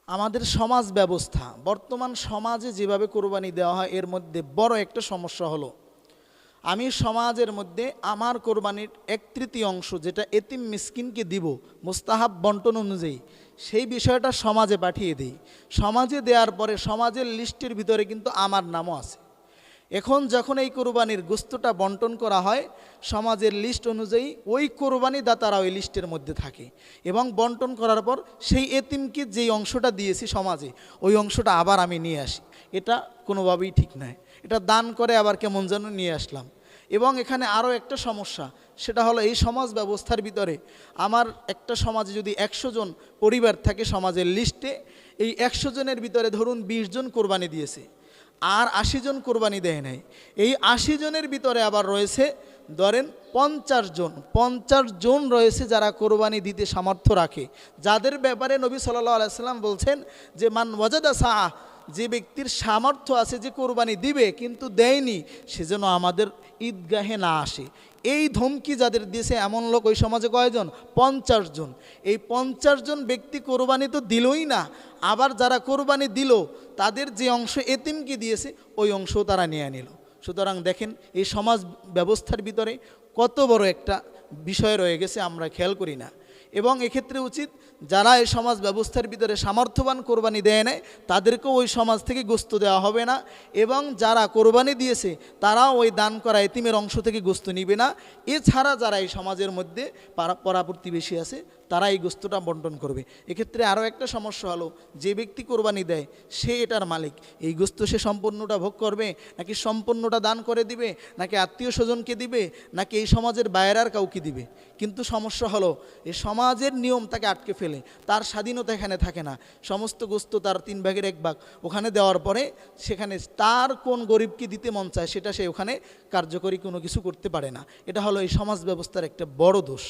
আমাদের সমাজ ব্যবস্থা বর্তমান সমাজে যেভাবে কোরবানি দেওয়া হয় এর মধ্যে বড় একটা সমস্যা হলো, আমি সমাজের মধ্যে আমার কোরবানির 1/3 অংশ যেটা এতিম মিসকিনকে দিব মুস্তাহাব বন্টন অনুযায়ী, সেই বিষয়টা সমাজে পাঠিয়ে দিই। সমাজে দেওয়ার পরে সমাজের লিস্টের ভিতরে কিন্তু আমার নামও আছে। এখন যখন এই কোরবানির গোস্তটা বন্টন করা হয়, সমাজের লিস্ট অনুযায়ী ওই কোরবানি দাতারা ওই লিস্টের মধ্যে থাকে এবং বন্টন করার পর সেই এতিমকে যেই অংশটা দিয়েছি সমাজে, ওই অংশটা আবার আমি নিয়ে আসি। এটা কোনোভাবেই ঠিক নয়। এটা দান করে আবার কেমন যেন নিয়ে আসলাম। এবং এখানে আরও একটা সমস্যা, সেটা হলো এই সমাজ ব্যবস্থার ভিতরে আমার একটা সমাজে যদি 100 জন পরিবার থাকে সমাজের লিস্টে, এই 100 জনের ভিতরে ধরুন 20 জন কোরবানি দিয়েছে, আর 80 জন কোরবানি দেয় নাই। এই 80 জনের ভিতরে আবার রয়েছে ধরেন 50 জন রয়েছে যারা কোরবানি দিতে সামর্থ্য রাখে, যাদের ব্যাপারে নবী সাল্লাল্লাহু আলাইহি সাল্লাম বলছেন যে মান ওয়াজাদা সাআহ, যে ব্যক্তির সামর্থ্য আছে যে কোরবানি দিবে কিন্তু দেয়নি, সে যেন আমাদের ঈদগাহে না আসে। এই ধমকি যাদের দিয়েছে এমন লোক ওই সমাজে কয়জন? 50 জন। এই 50 জন ব্যক্তি কোরবানি তো দিলই না, আবার যারা কোরবানি দিল তাদের যে অংশ এতিমকে দিয়েছে ওই অংশও তারা নিয়ে নিল। সুতরাং দেখেন এই সমাজ ব্যবস্থার ভিতরে কত বড় একটা বিষয় রয়ে গেছে, আমরা খেয়াল করি না। এবং এক্ষেত্রে উচিত যারা এই সমাজ ব্যবস্থার ভিতরে সামর্থ্যবান কোরবানি দেয় নেয় তাদেরকেও ওই সমাজ থেকে গোস্ত দেওয়া হবে না, এবং যারা কোরবানি দিয়েছে তারাও ওই দান করা এতিমের অংশ থেকে গোস্ত নিবে না। এছাড়া যারা এই সমাজের মধ্যে পাড়া প্রতিবেশী আছে তারা এই গোস্তটা বন্টন করবে। এক্ষেত্রে আরও একটা সমস্যা হলো, যে ব্যক্তি কোরবানি দেয় সে এটার মালিক, এই গোস্ত সে সম্পূর্ণটা ভোগ করবে নাকি সম্পূর্ণটা দান করে দিবে, নাকি আত্মীয় স্বজনকে দিবে, নাকি এই সমাজের বাইরের কাউকে দিবে। কিন্তু সমস্যা হলো এই সমাজের নিয়ম তাকে আটকে ফেলে, তার স্বাধীনতা এখানে থাকে না। সমস্ত গোস্ত তার 3 ভাগের 1 ভাগ ওখানে দেওয়ার পরে সেখানে তার কোন গরিবকে দিতে মন চায় সেটা সে ওখানে কার্যকরী কোনো কিছু করতে পারে না। এটা হলো এই সমাজ ব্যবস্থার একটা বড় দোষ।